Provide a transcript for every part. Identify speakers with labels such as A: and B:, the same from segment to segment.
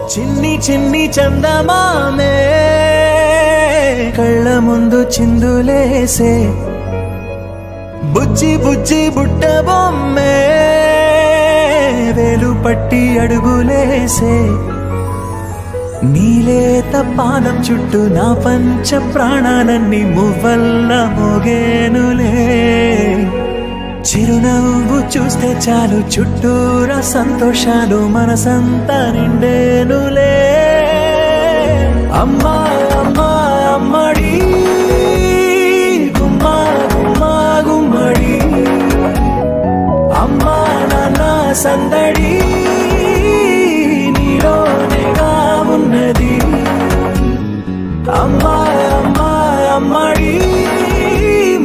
A: చిన్ని చిన్ని చందమామే కళ్ళ ముందు చిందులేసే బుజ్జి బుజ్జి బుట్ట బొమ్మే వేలు పట్టి అడుగులేసే నీలేత పాదం చుట్టూ నా పంచ ప్రాణాలన్నీ మువ్వల్ల మోగేనులే చిరునవ్వు చూస్తే చాలు చుట్టూరా సంతోషాలు మనసంతా నిండేనులే అమ్మా అమ్మా అమ్మడి గుమ్మా గుమ్మా గుమ్మడి అమ్మా నాన్న సందడి నీలోనేగా ఉన్నది అమ్మా అమ్మా అమ్మడి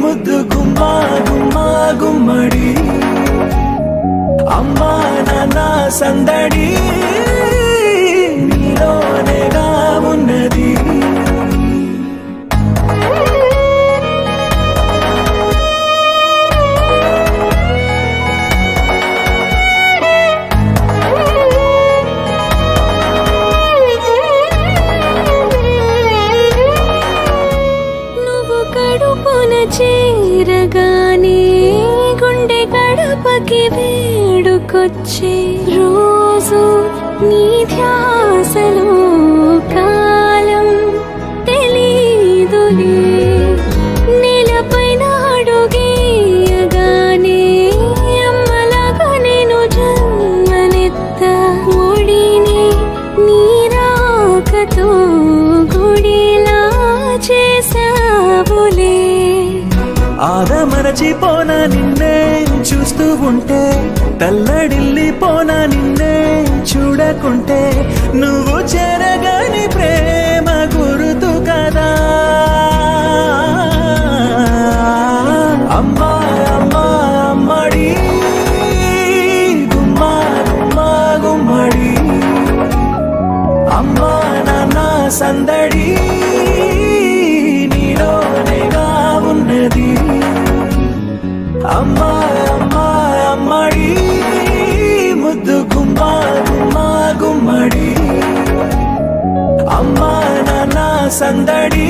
A: ముద్దు గుమ్మా గుమ్మా గుమ్మడి అమ్మా నాన్న సందడి నీలోనేగా ఉన్నది
B: చేరగానే గుండె గడపకి వేడుకొచ్చే రోజు నీ ధ్యాసలో కాలం తెలీదులే నేలపైన అడుగేయగానే అమ్మలాగా నేను జన్మనెత్త ఒడిని నీరాకతో గుడిలా చేసావులే
A: ఆదమరచిపోనా నిన్నే చూస్తూ ఉంటే తల్లడిల్లిపోనా నిన్నే చూడకుంటే నువ్వు చెరగని ప్రేమ గురుతు కదా అమ్మా అమ్మా అమ్మడి గుమ్మా గుమ్మా గుమ్మడి అమ్మా నాన్న సందడి నీలోనేగా ఉన్నది అమ్మా అమ్మా అమ్మడి ముద్దు గుమ్మా గుమ్మా గుమ్మడి అమ్మా నాన్న సందడి